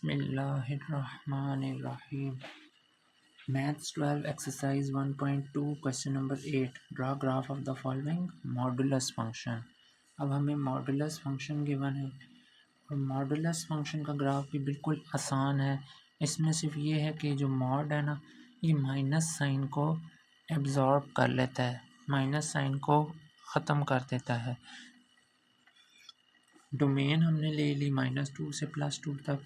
बिस्मिल्लाहिर्रहमानिर्रहीम। Maths 12 exercise 1.2 question number 8 draw graph of the following modulus function. अब हमें modulus function given है और मॉडुलस फंक्शन का ग्राफ भी बिल्कुल आसान है। इसमें सिर्फ ये है कि जो मॉड है ना, ये माइनस साइन को एब्जॉर्ब कर लेता है, माइनस साइन को ख़त्म कर देता है। डोमेन हमने ले ली -2 से +2 तक,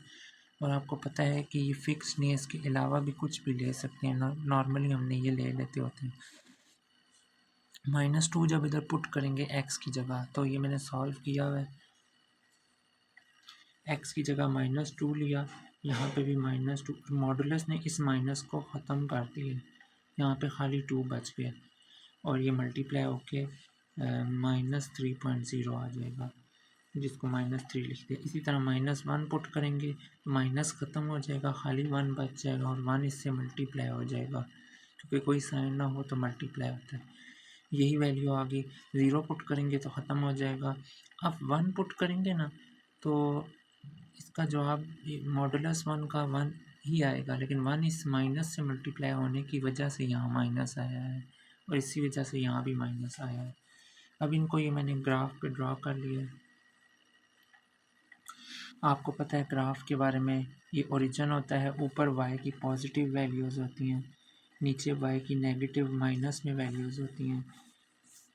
और आपको पता है कि ये फिक्स नहीं है, इसके अलावा भी कुछ भी ले सकते हैं। नॉर्मली हमने ये ले लेते होते हैं। -2 जब इधर पुट करेंगे x की जगह, तो ये मैंने सॉल्व किया हुआ है। x की जगह -2 लिया, यहाँ पे भी -2, मॉडुलस ने इस माइनस को ख़त्म कर दिया, यहाँ पे खाली 2 बच गया और ये मल्टीप्लाई होके -3.0 आ जाएगा, जिसको -3 लिख दिया। इसी तरह -1 पुट करेंगे तो माइनस ख़त्म हो जाएगा, खाली 1 बच जाएगा और 1 इससे मल्टीप्लाई हो जाएगा, क्योंकि कोई साइन ना हो तो मल्टीप्लाई होता है। यही वैल्यू आ गई। 0 पुट करेंगे तो ख़त्म हो जाएगा। अब 1 पुट करेंगे ना, तो इसका जवाब मॉडुलस 1 का 1 ही आएगा, लेकिन 1 इस माइनस से मल्टीप्लाई होने की वजह से यहाँ माइनस आया है और इसी वजह से यहाँ भी माइनस आया है। अब इनको ये मैंने ग्राफ पे ड्रॉ कर लिया है। आपको पता है ग्राफ के बारे में, ये ओरिजिन होता है, ऊपर y की पॉजिटिव वैल्यूज़ होती हैं, नीचे y की नेगेटिव माइनस में वैल्यूज़ होती हैं।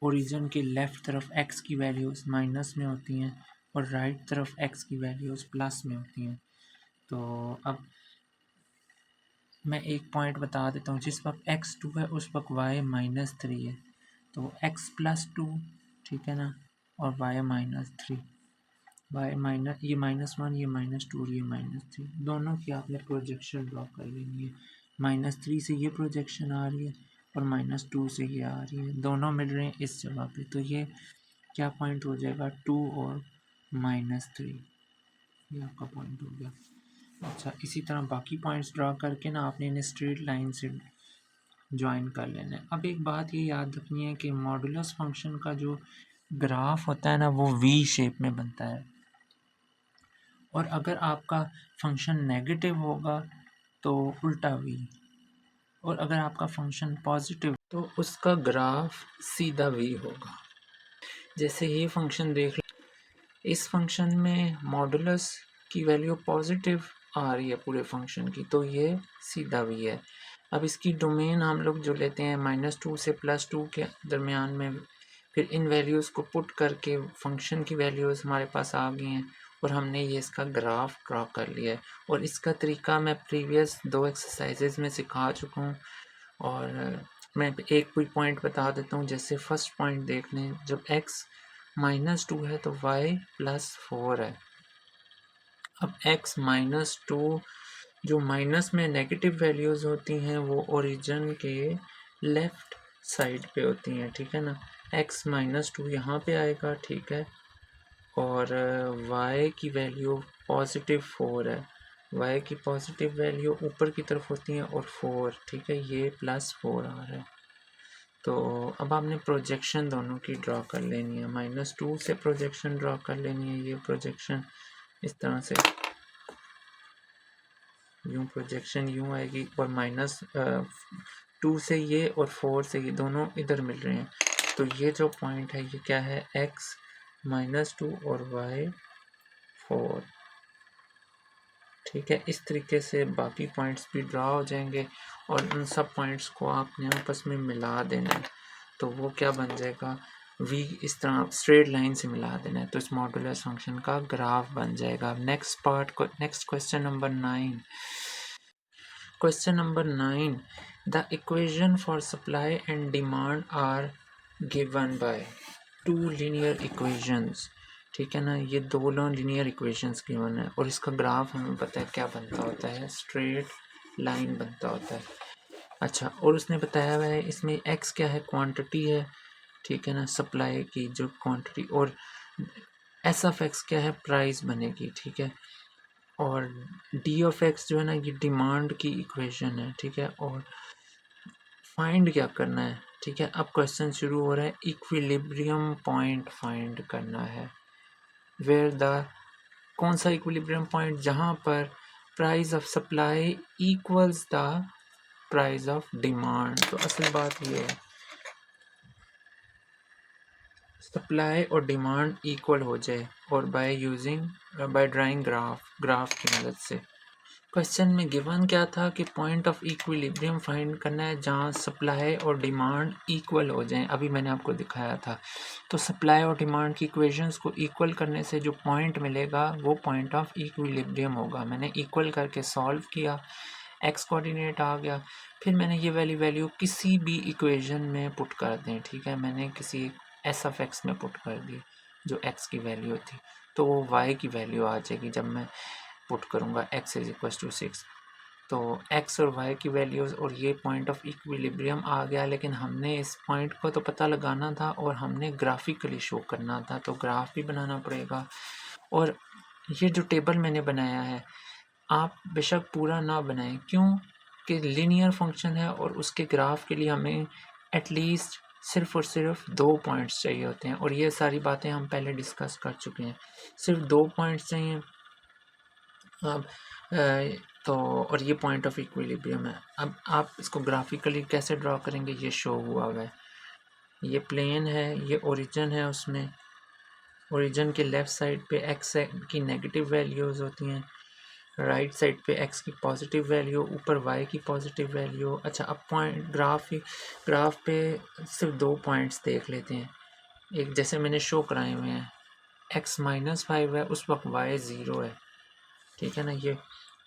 ओरिजिन के लेफ़्ट तरफ x की वैल्यूज़ माइनस में होती हैं और राइट तरफ x की वैल्यूज़ प्लस में होती हैं। तो अब मैं एक पॉइंट बता देता हूँ, जिस वक्त x2 है उस वक्त y -3 है, तो x +2, ठीक है ना, और y -3, y माइनस, ये -1, ये -2, ये -3, दोनों की आपने प्रोजेक्शन ड्रॉ कर लेनी है। -3 से ये प्रोजेक्शन आ रही है और -2 से ये आ रही है, दोनों मिल रहे हैं इस जगह पे, तो ये क्या पॉइंट हो जाएगा, 2 और -3, ये आपका पॉइंट हो गया। अच्छा, इसी तरह बाकी पॉइंट्स ड्रॉ करके ना आपने इन्हें स्ट्रेट लाइन से ज्वाइन कर लेना है। अब एक बात ये याद रखनी है कि मॉडुलस फंक्शन का जो ग्राफ होता है ना, वो वी शेप में बनता है, और अगर आपका फंक्शन नेगेटिव होगा तो उल्टा वी, और अगर आपका फंक्शन पॉजिटिव तो उसका ग्राफ सीधा वी होगा। जैसे ये फंक्शन देख लो, इस फंक्शन में मॉडुलस की वैल्यू पॉजिटिव आ रही है पूरे फंक्शन की, तो ये सीधा वी है। अब इसकी डोमेन हम लोग जो लेते हैं -2 से +2 के दरमियान में, फिर इन वैल्यूज़ को पुट करके फंक्शन की वैल्यूज़ हमारे पास आ गई हैं और हमने ये इसका ग्राफ ड्रॉ कर लिया है। और इसका तरीका मैं प्रीवियस 2 एक्सरसाइजेज़ में सिखा चुका हूँ, और मैं एक कोई पॉइंट बता देता हूँ। जैसे फर्स्ट पॉइंट देख लें, जब x -2 है तो y +4 है। अब x -2, जो माइनस में नेगेटिव वैल्यूज़ होती हैं वो ओरिजिन के लेफ़्ट साइड पे होती हैं, ठीक है ना। x -2 यहाँ पे आएगा, ठीक है, और y की वैल्यू +4 है, y की पॉजिटिव वैल्यू ऊपर की तरफ होती हैं और 4, ठीक है, ये +4 आ रहा है। तो अब आपने प्रोजेक्शन दोनों की ड्रॉ कर लेनी है। -2 से प्रोजेक्शन ड्रॉ कर लेनी है, ये प्रोजेक्शन इस तरह से, यूँ प्रोजेक्शन यूँ आएगी, और -2 से ये और 4 से ये दोनों इधर मिल रहे हैं, तो ये जो पॉइंट है ये क्या है, x -2 और y 4, ठीक है। इस तरीके से बाकी पॉइंट्स भी ड्रा हो जाएंगे और उन सब पॉइंट्स को आपने आपस में मिला देना है, तो वो क्या बन जाएगा, v इस तरह स्ट्रेट लाइन से मिला देना है, तो इस मॉडुलस फंक्शन का ग्राफ बन जाएगा। नेक्स्ट पार्ट को, next question number 9। Question number 9. The equation for supply and demand are given by two linear equations, ठीक है ना, ये दोनों लीनियर इक्वेशंस गिवन है और इसका ग्राफ हमें पता है क्या बनता होता है, स्ट्रेट लाइन बनता होता है। अच्छा, और उसने बताया हुआ है इसमें x क्या है, क्वांटिटी है, ठीक है ना, सप्लाई की जो क्वांटिटी, और s ऑफ x क्या है, प्राइस बनेगी, ठीक है, और डी ऑफ एक्स जो है ना, ये डिमांड की इक्वेशन है, ठीक है, और फाइंड क्या करना है, ठीक है। अब क्वेश्चन शुरू हो रहा है, इक्विलिब्रियम पॉइंट फाइंड करना है, वेयर द, कौन सा इक्विलिब्रियम पॉइंट, जहाँ पर price of supply equals the price of demand. तो असल बात ये है, सप्लाई और डिमांड इक्वल हो जाए और बाय ड्राइंग ग्राफ की मदद से। क्वेश्चन में गिवन क्या था कि पॉइंट ऑफ इक्विलिब्रियम फाइंड करना है जहाँ सप्लाई और डिमांड इक्वल हो जाएं। अभी मैंने आपको दिखाया था। तो सप्लाई और डिमांड की इक्वेशंस को इक्वल करने से जो पॉइंट मिलेगा वो पॉइंट ऑफ इक्विलिब्रियम होगा। मैंने इक्वल करके सॉल्व किया, एक्स कोऑर्डिनेट आ गया, फिर मैंने ये वाली वैल्यू किसी भी इक्वेशन में पुट कर दें। ठीक है, मैंने किसी एस ऑफ एक्स में पुट कर दी जो एक्स की वैल्यू थी, तो वो वाई की वैल्यू आ जाएगी जब मैं पुट करूँगा x इज इक्वल टू 6। तो x और y की वैल्यूज़ और ये पॉइंट ऑफ इक्विलिब्रियम आ गया। लेकिन हमने इस पॉइंट को तो पता लगाना था और हमने ग्राफिकली शो करना था, तो ग्राफ भी बनाना पड़ेगा। और ये जो टेबल मैंने बनाया है आप बेशक पूरा ना बनाएं, क्यों कि लीनियर फंक्शन है और उसके ग्राफ के लिए हमें एटलीस्ट सिर्फ और सिर्फ 2 पॉइंट्स चाहिए होते हैं, और ये सारी बातें हम पहले डिस्कस कर चुके हैं। सिर्फ 2 पॉइंट्स चाहिए अब तो, और ये पॉइंट ऑफ इक्विलिब्रियम है। अब आप इसको ग्राफिकली कैसे ड्रॉ करेंगे, ये शो हुआ है। ये प्लेन है, ये ओरिजिन है, उसमें ओरिजिन के लेफ़्ट साइड पे एक्स की नेगेटिव वैल्यूज़ होती हैं, राइट साइड पे एक्स की पॉजिटिव वैल्यू, ऊपर वाई की पॉजिटिव वैल्यू। अच्छा, अब पॉइंट ग्राफ पे सिर्फ 2 पॉइंट्स देख लेते हैं। एक जैसे मैंने शो कराए हुए हैं, x-5 है उस वक्त y 0 है। ठीक है ना, ये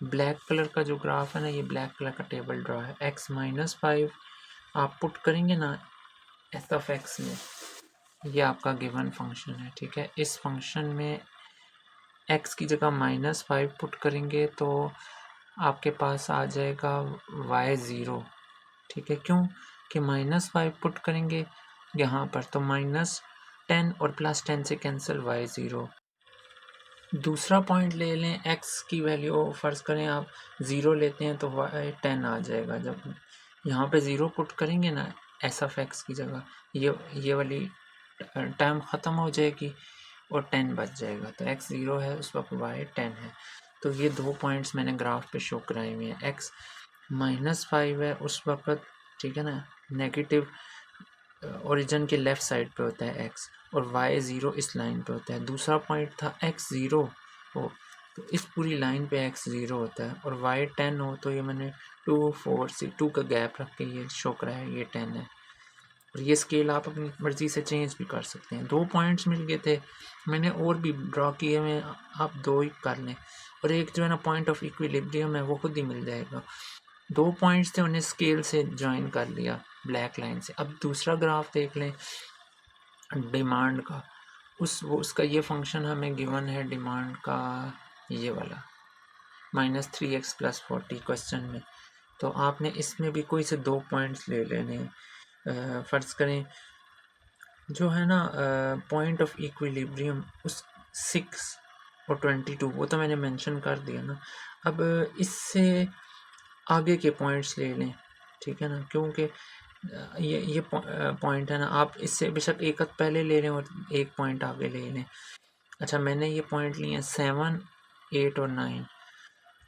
ब्लैक कलर का जो ग्राफ है ना, ये ब्लैक कलर का टेबल ड्रॉ है। x-5 आप पुट करेंगे ना एस ऑफ एक्स में, ये आपका गिवन फंक्शन है। ठीक है, इस फंक्शन में x की जगह -5 पुट करेंगे तो आपके पास आ जाएगा y 0। ठीक है, क्यों कि -5 पुट करेंगे यहाँ पर तो -10 और +10 से कैंसिल y 0। दूसरा पॉइंट ले लें, x की वैल्यू फ़र्ज़ करें आप 0 लेते हैं तो y 10 आ जाएगा। जब यहाँ पे 0 पुट करेंगे ना एस ऑफ एक्स की जगह, ये वाली टर्म ख़त्म हो जाएगी और 10 बच जाएगा। तो x 0 है उस वक्त y 10 है। तो ये 2 पॉइंट्स मैंने ग्राफ पे शो कराए हुए हैं। x -5 है उस वक्त, ठीक है ना, नेगेटिव ओरिजिन के लेफ़्ट साइड पे होता है x, और y 0 इस लाइन पे होता है। दूसरा पॉइंट था x 0 हो तो इस पूरी लाइन पे x 0 होता है, और y 10 हो तो ये मैंने 2 4 6 2 का गैप रख के ये शो कराया है, ये 10 है। और ये स्केल आप अपनी मर्ज़ी से चेंज भी कर सकते हैं। 2 पॉइंट्स मिल गए थे, मैंने और भी ड्रॉ किए हुए, आप 2 ही कर लें, और एक जो है ना पॉइंट ऑफ इक्विलिब्रियम है वो खुद ही मिल जाएगा। 2 पॉइंट्स थे, उन्हें स्केल से जॉइन कर लिया ब्लैक लाइन से। अब दूसरा ग्राफ देख लें डिमांड का, उसका ये फंक्शन हमें गिवन है डिमांड का, ये वाला -3x + 40 क्वेश्चन में। तो आपने इसमें भी कोई से 2 पॉइंट्स ले लेने हैं। फ़र्ज़ करें जो है ना पॉइंट ऑफ इक्विलिब्रियम उस 6 और 22 वो तो मैंने मेंशन कर दिया ना। अब इससे आगे के पॉइंट्स ले लें, ठीक है ना, क्योंकि ये पॉइंट है ना, आप इससे बेशक एक हद पहले ले लें और एक पॉइंट आगे ले लें। अच्छा, मैंने ये पॉइंट लिए हैं 7 8 और 9,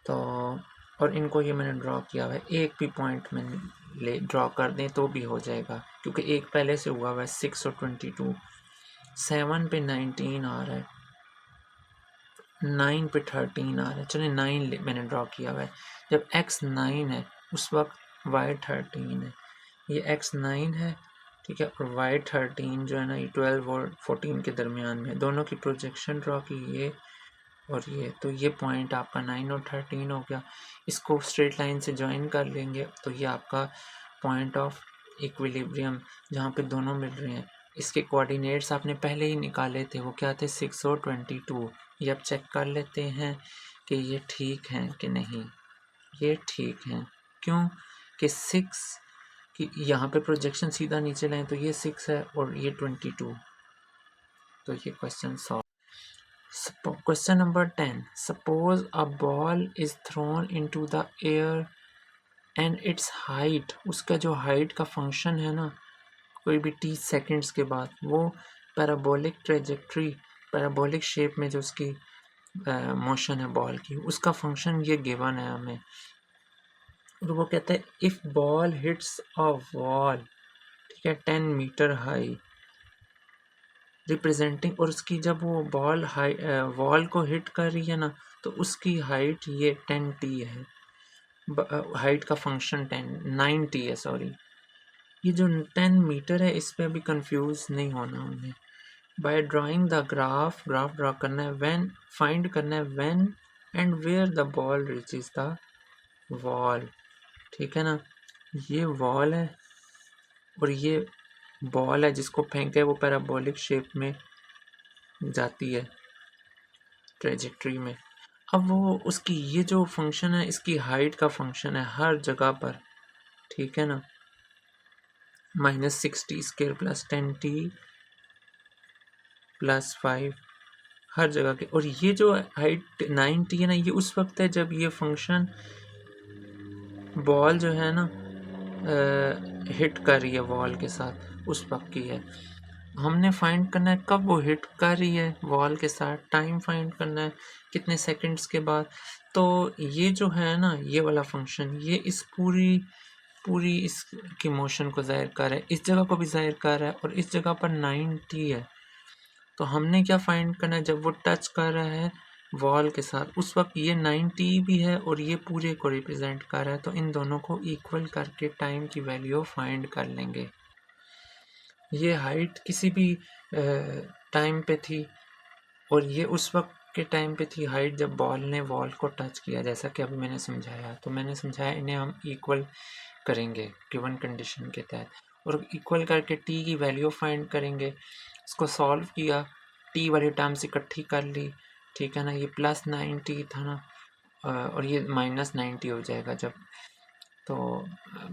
तो और इनको ये मैंने ड्रॉ किया हुआ है। एक भी पॉइंट मैंने ले ड्रॉ कर दें तो भी हो जाएगा, क्योंकि एक पहले से हुआ हुआ है 6 और 22। 7 पे 19 आ रहा है, 9 पे 13 आ रहा है। चलिए 9 मैंने ड्रॉ किया हुआ है। जब x 9 है उस वक्त y 13 है। ये x 9 है, ठीक है, और y 13 जो है ना, ये 12 और 14 के दरमियान में, दोनों की प्रोजेक्शन ड्रॉ की, ये और ये। तो ये पॉइंट आपका 9 और 13 हो गया। इसको स्ट्रेट लाइन से ज्वाइन कर लेंगे तो ये आपका पॉइंट ऑफ इक्विलिब्रियम जहाँ पे दोनों मिल रहे हैं। इसके कोऑर्डिनेट्स आपने पहले ही निकाले थे, वो क्या थे, 6 और 22। ये अब चेक कर लेते हैं कि ये ठीक हैं कि नहीं। ये ठीक हैं, क्यों कि 6 कि यहाँ पे प्रोजेक्शन सीधा नीचे लाएं तो ये 6 है और ये 22। तो ये question solve. Question number 10. Suppose a ball is thrown into the air and its height, उसका जो height का function है ना, कोई भी t सेकेंड्स के बाद वो पैराबोलिक ट्रेजेक्ट्री, पैराबोलिक शेप में जो उसकी मोशन है बॉल की, उसका फंक्शन ये गिवन है हमें। और वो कहता है if ball hits a wall, ठीक है, 10 मीटर हाई रिप्रेजेंटिंग, और उसकी जब वो बॉल हाई वॉल को हिट कर रही है ना, तो उसकी हाइट ये 10t है। हाइट का फंक्शन 9t है, सॉरी। ये जो 10 मीटर है इस पे अभी कंफ्यूज नहीं होना हमें। By drawing the graph draw करना है, व्हेन फाइंड करना है when and where the ball reaches the wall, ठीक है ना। ये वॉल है और ये बॉल है जिसको फेंके वो पैराबोलिक शेप में जाती है ट्रेजेक्ट्री में। अब वो उसकी ये जो फंक्शन है इसकी हाइट का फंक्शन है हर जगह पर, ठीक है ना। -60² + 10t + 5 हर जगह के। और ये जो हाइट 9t है ना, ये उस वक्त है जब ये फंक्शन बॉल जो है ना हिट कर रही है वॉल के साथ, उस वक्त की है। हमने फाइंड करना है कब वो हिट कर रही है वॉल के साथ, टाइम फाइंड करना है कितने सेकंड्स के बाद। तो ये जो है ना ये वाला फंक्शन, ये इस पूरी इसकी मोशन को ज़ाहिर कर रहा है, इस जगह को भी ज़ाहिर कर रहा है, और इस जगह पर 9t है। तो हमने क्या फाइंड करना है, जब वो टच कर रहा है वॉल के साथ उस वक्त ये 9t भी है और ये पूरे को रिप्रेजेंट कर रहा है, तो इन दोनों को इक्वल करके टाइम की वैल्यू फाइंड कर लेंगे। ये हाइट किसी भी टाइम पे थी और ये उस वक्त के टाइम पे थी हाइट जब बॉल ने वॉल को टच किया, जैसा कि अभी मैंने समझाया। तो मैंने समझाया इन्हें हम इक्वल करेंगे गिवन कंडीशन के तहत, और इक्वल करके टी की वैल्यू फाइंड करेंगे। इसको सॉल्व किया, टी वाली टर्म्स इकट्ठी कर ली, ठीक है ना। ये +9t था ना, और ये -9t हो जाएगा जब, तो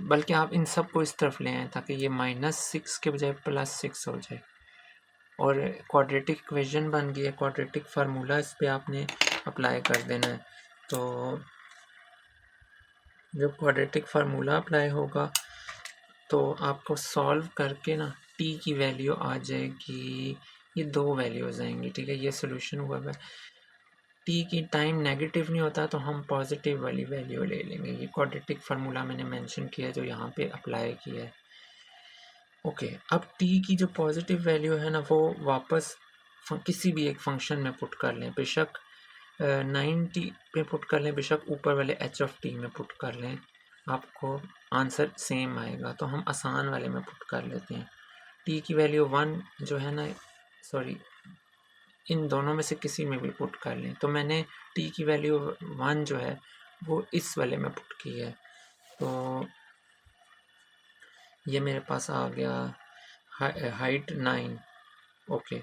बल्कि आप इन सब को इस तरफ ले आएँ ताकि ये -6 के बजाय +6 हो जाए। और क्वाड्रेटिक इक्वेशन बन गई है, क्वाड्रेटिक फार्मूला इस पे आपने अप्लाई कर देना है। तो जब क्वाड्रेटिक फार्मूला अप्लाई होगा तो आपको सॉल्व करके ना टी की वैल्यू आ जाएगी, ये 2 वैल्यूज़ आएंगी, ठीक है। ये सोल्यूशन हुआ है। टी की टाइम नेगेटिव नहीं होता तो हम पॉजिटिव वाली वैल्यू ले लेंगे। ये क्वाड्रेटिक फार्मूला मैंने मेंशन किया जो यहाँ पे अप्लाई किया है। ओके, अब टी की जो पॉजिटिव वैल्यू है ना वो वापस किसी भी एक फंक्शन में पुट कर लें, बेशक 9t पे पुट कर लें, बेशक ऊपर वाले h(t) में पुट कर लें, आपको आंसर सेम आएगा। तो हम आसान वाले में पुट कर लेते हैं। t की वैल्यू 1 जो है ना, सॉरी, इन दोनों में से किसी में भी पुट कर लें। तो मैंने t की वैल्यू 1 जो है वो इस वाले में पुट की है, तो ये मेरे पास आ गया हाइट 9। ओके,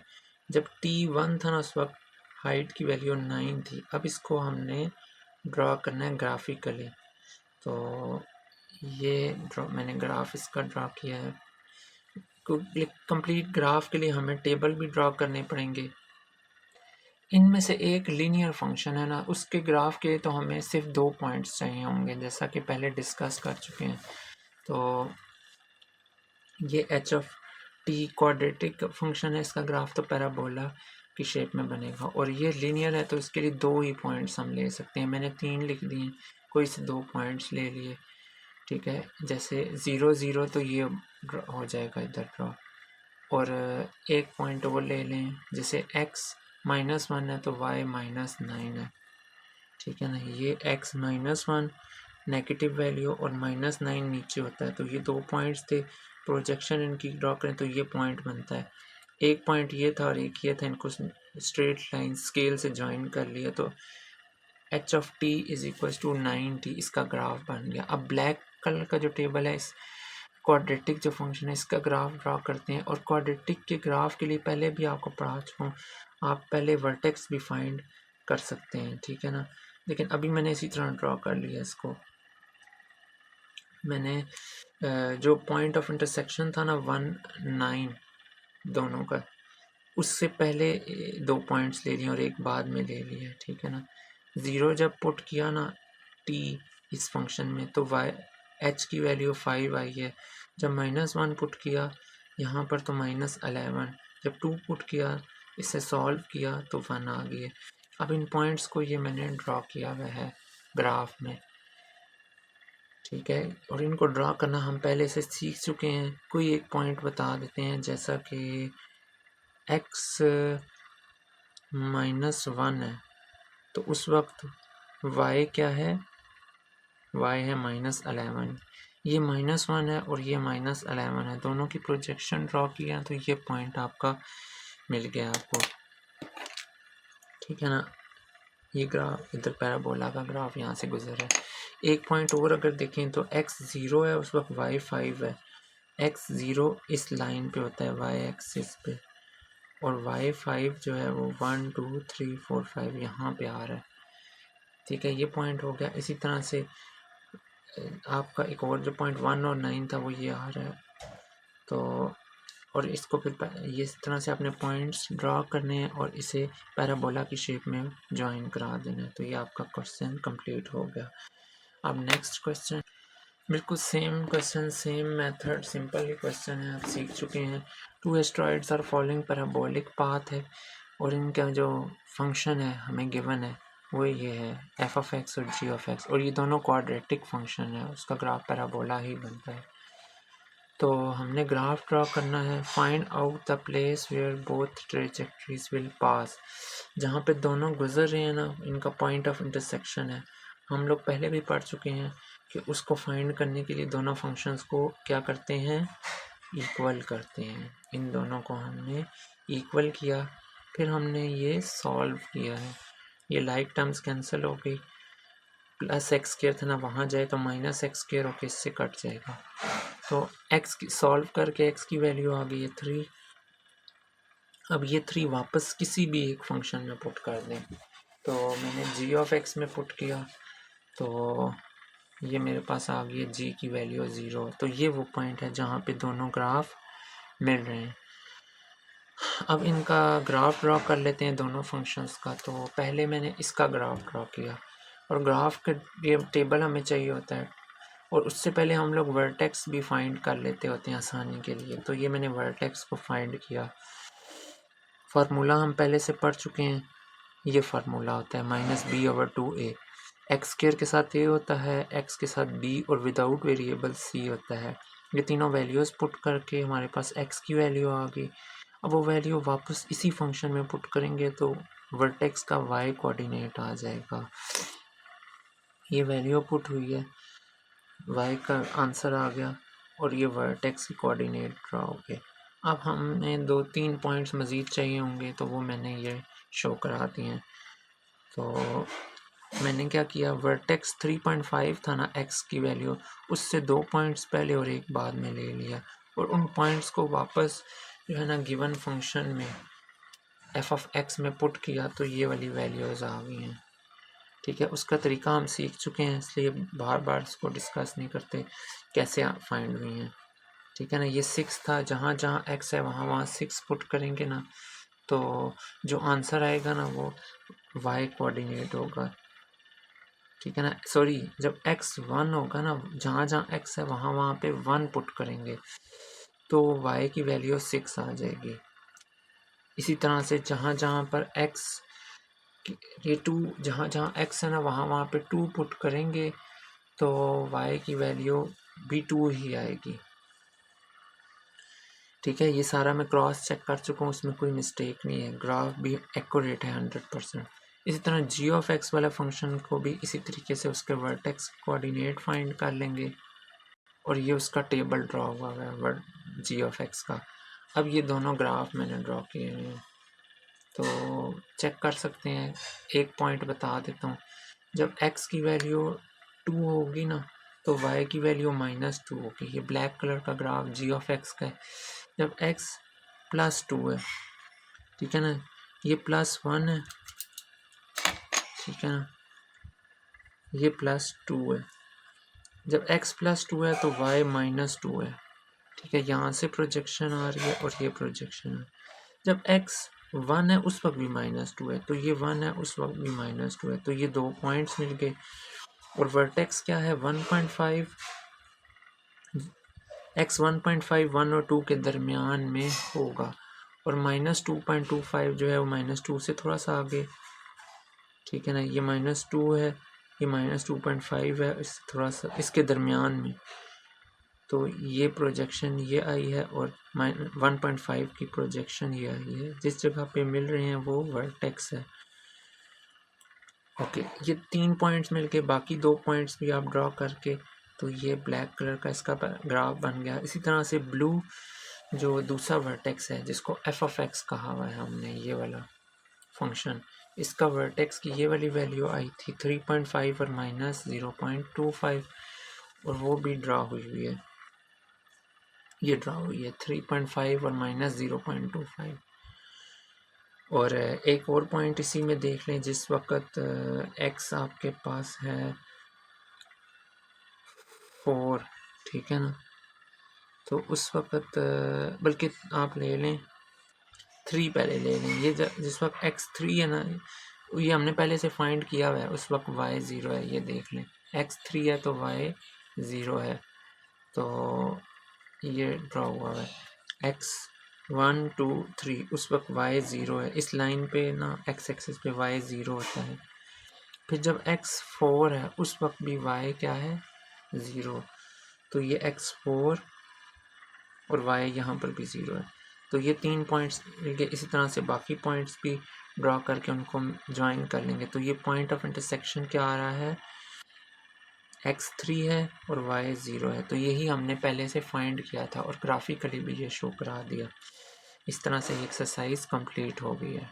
जब t1 था ना उस वक्त हाइट की वैल्यू 9 थी। अब इसको हमने ड्रॉ करना है ग्राफिकली। तो ये मैंने ग्राफ इसका ड्रॉ किया है। कंप्लीट ग्राफ के लिए हमें टेबल भी ड्रॉ करने पड़ेंगे। इनमें से एक लीनियर फंक्शन है ना, उसके ग्राफ के लिए तो हमें सिर्फ 2 पॉइंट्स चाहिए होंगे, जैसा कि पहले डिस्कस कर चुके हैं। तो ये h(t) क्वाड्रेटिक फंक्शन है, इसका ग्राफ तो पैराबोला की शेप में बनेगा, और ये लीनियर है तो इसके लिए 2 ही पॉइंट्स हम ले सकते हैं। मैंने 3 लिख दिए, कोई से 2 पॉइंट्स ले लिए, ठीक है। जैसे 0 0 तो ये हो जाएगा इधर ड्रॉ, और एक पॉइंट वो ले लें, जैसे x -1 है तो y -9 है, ठीक है ना। ये x -1 नेगेटिव वैल्यू और -9 नीचे होता है, तो ये 2 पॉइंट्स थे। प्रोजेक्शन इनकी ड्रॉ करें तो ये पॉइंट बनता है। एक पॉइंट ये था और एक ये था, इनको स्ट्रेट लाइन स्केल से ज्वाइन कर लिया, तो h(t) = 9t इसका ग्राफ बन गया। अब ब्लैक कलर का जो टेबल है, इस क्वाड्रेटिक जो फंक्शन है इसका ग्राफ ड्रॉ करते हैं। और क्वाड्रेटिक के ग्राफ के लिए पहले भी आपको पढ़ा चुका हूँ, आप पहले वर्टेक्स भी फाइंड कर सकते हैं, ठीक है ना। लेकिन अभी मैंने इसी तरह ड्रॉ कर लिया इसको। मैंने जो पॉइंट ऑफ इंटरसेक्शन था ना 1 9 दोनों का, उससे पहले 2 पॉइंट्स ले लिए और एक बाद में ले लिया, ठीक है ना। 0 जब पुट किया ना t इस फंक्शन में तो h की वैल्यू 5 आई है। जब -1 पुट किया यहाँ पर तो -11, जब 2 पुट किया इसे सॉल्व किया तो 1 आ गई है। अब इन पॉइंट्स को ये मैंने ड्रॉ किया हुआ है ग्राफ में, ठीक है, और इनको ड्रॉ करना हम पहले से सीख चुके हैं। कोई एक पॉइंट बता देते हैं, जैसा कि x -1 है, तो उस वक्त y क्या है, y है -11। ये -1 है और ये -11 है, दोनों की प्रोजेक्शन ड्रॉ किया तो ये पॉइंट आपका मिल गया आपको, ठीक है ना। ये ग्राफ इधर पैराबोला का ग्राफ यहाँ से गुजर है। एक पॉइंट और अगर देखें तो x 0 है, उस वक्त y 5 है। x 0 इस लाइन पे होता है y एक्सिस पे, और y 5 जो है वो 1 2 3 4 5 यहाँ पे आ रहा है, ठीक है। ये पॉइंट हो गया। इसी तरह से आपका एक और जो पॉइंट 1 और 9 था वो ये आ रहा है, तो और इसको फिर ये इस तरह से अपने पॉइंट्स ड्रॉ करने हैं और इसे पैराबोला की शेप में ज्वाइन करा देना है। तो ये आपका क्वेश्चन कंप्लीट हो गया। अब नेक्स्ट क्वेश्चन, बिल्कुल same question, same method, simple ही क्वेश्चन है, आप सीख चुके हैं। 2 asteroids are following parabolic path है, और इनका जो फंक्शन है हमें गिवन है वो ये है f(x) और g(x), और ये दोनों क्वाड्रेटिक फंक्शन है, उसका ग्राफ पैराबोला ही बनता है। तो हमने ग्राफ ड्रॉ करना है। Find out the place where both trajectories will pass, जहाँ पे दोनों गुजर रहे हैं ना, इनका पॉइंट ऑफ इंटरसेक्शन है। हम लोग पहले भी पढ़ चुके हैं कि उसको फाइंड करने के लिए दोनों फंक्शंस को क्या करते हैं, इक्वल करते हैं। इन दोनों को हमने इक्वल किया, फिर हमने ये सॉल्व किया है। ये लाइक टर्म्स कैंसिल हो गई, प्लस एक्स स्क्वायर था ना, वहाँ जाए तो माइनस एक्स स्क्वायर होकर इससे कट जाएगा। तो x की सॉल्व करके x की वैल्यू आ गई है 3। अब ये 3 वापस किसी भी एक फंक्शन में पुट कर दें, तो मैंने g(x) में पुट किया, तो ये मेरे पास आ गई है g की वैल्यू 0। तो ये वो पॉइंट है जहाँ पे दोनों ग्राफ मिल रहे हैं। अब इनका ग्राफ ड्रॉ कर लेते हैं दोनों फंक्शंस का। तो पहले मैंने इसका ग्राफ ड्रॉ किया, और ग्राफ का ये टेबल हमें चाहिए होता है, और उससे पहले हम लोग वर्टेक्स भी फाइंड कर लेते होते हैं आसानी के लिए। तो ये मैंने वर्टेक्स को फाइंड किया। फार्मूला हम पहले से पढ़ चुके हैं, ये फार्मूला होता है -b/2a। एक्स स्क्वायर के साथ a होता है, x के साथ b, और विदाउट वेरिएबल c होता है। ये तीनों वैल्यूज़ पुट करके हमारे पास x की वैल्यू आ गई। अब वो वैल्यू वापस इसी फंक्शन में पुट करेंगे तो वर्टेक्स का y कोऑर्डिनेट आ जाएगा। ये वैल्यू पुट हुई है, y का आंसर आ गया, और ये वर्टेक्स की कोऑर्डिनेट ड्रॉ हो गए। अब हमें 2-3 पॉइंट्स मज़ीद चाहिए होंगे, तो वो मैंने ये शो करा दिए हैं। तो मैंने क्या किया, वर्टेक्स 3.5 था ना x की वैल्यू, उससे 2 पॉइंट्स पहले और एक बाद में ले लिया, और उन पॉइंट्स को वापस जो है ना गिवन फंक्शन में f(x) में पुट किया, तो ये वाली वैल्यूज़ आ गई हैं, ठीक है। उसका तरीका हम सीख चुके हैं, इसलिए बार बार इसको डिस्कस नहीं करते कैसे फाइंड हुई हैं, ठीक है ना। ये 6 था, जहाँ जहाँ x है वहाँ वहाँ 6 पुट करेंगे ना, तो जो आंसर आएगा ना वो y कोऑर्डिनेट होगा, ठीक है ना। सॉरी, जब x 1 होगा ना, जहाँ जहाँ x है वहाँ वहाँ पे 1 पुट करेंगे, तो y की वैल्यू 6 आ जाएगी। इसी तरह से जहाँ जहाँ पर x, ये 2, जहाँ जहाँ x है ना वहाँ वहाँ पे 2 पुट करेंगे, तो y की वैल्यू भी 2 ही आएगी, ठीक है। ये सारा मैं क्रॉस चेक कर चुका हूँ, उसमें कोई मिस्टेक नहीं है, ग्राफ भी एक्यूरेट है 100%। इसी तरह g(x) वाला फंक्शन को भी इसी तरीके से उसके वर्टेक्स कोऑर्डिनेट फाइंड कर लेंगे, और ये उसका टेबल ड्रॉ हुआ है g(x) का। अब ये दोनों ग्राफ मैंने ड्रॉ किए हैं, तो चेक कर सकते हैं। एक पॉइंट बता देता हूँ, जब x की वैल्यू 2 होगी ना, तो y की वैल्यू -2 होगी। ये ब्लैक कलर का ग्राफ g(x) का है। जब x +2 है, ठीक है ना, ये +1 है, ठीक है ना, ये +2 है। जब x +2 है तो y -2 है, ठीक है। यहाँ से प्रोजेक्शन आ रही है और ये प्रोजेक्शन है। जब x 1 है उस वक्त भी -2 है, तो ये 1 है उस वक्त भी -2 है, तो ये 2 पॉइंट्स मिल गए। और वर्टेक्स क्या है, 1.5, x 1.5 1 और 2 के दरमियान में होगा, और -2.25 जो है वो -2 से थोड़ा सा आगे, ठीक है ना। ये -2 है, ये -2.5 है, इस थोड़ा सा इसके दरमियान में। तो ये प्रोजेक्शन ये आई है और 1.5 की प्रोजेक्शन ये आई है। जिस जगह पे मिल रहे हैं वो वर्टेक्स है। ओके, ये 3 पॉइंट्स मिलके बाकी 2 पॉइंट्स भी आप ड्रॉ करके तो ये ब्लैक कलर का इसका ग्राफ बन गया। इसी तरह से ब्लू जो दूसरा वर्टेक्स है जिसको f(x) कहा हुआ है हमने, ये वाला फंक्शन, इसका वर्टेक्स की ये वाली वैल्यू आई थी 3.5 और -0.25 और वो भी ड्रा हुई है। ये ड्रा हुई है 3.5 और -0.25। और एक और पॉइंट इसी में देख लें, जिस वक्त x आपके पास है 4, ठीक है ना, तो उस वक्त बल्कि आप ले लें 3, पहले ले लें। ये जिस वक्त x 3 है ना, ये हमने पहले से फाइंड किया हुआ है, उस वक्त y 0 है। ये देख लें, x 3 है तो y 0 है। तो ये ड्रॉ हुआ है x 1 2 3, उस वक्त y 0 है। इस लाइन पे ना x एक्सिस पे y 0 होता है। फिर जब x 4 है उस वक्त भी y क्या है, 0। तो ये x 4 और y यहाँ पर भी 0 है। तो ये 3 पॉइंट्स मिलके इसी तरह से बाकी पॉइंट्स भी ड्रॉ करके उनको ज्वाइन कर लेंगे। तो ये पॉइंट ऑफ इंटरसेक्शन क्या आ रहा है, x 3 है और y 0 है। तो यही हमने पहले से फाइंड किया था और ग्राफिकली भी ये शो करा दिया। इस तरह से ये एक्सरसाइज कंप्लीट हो गई है।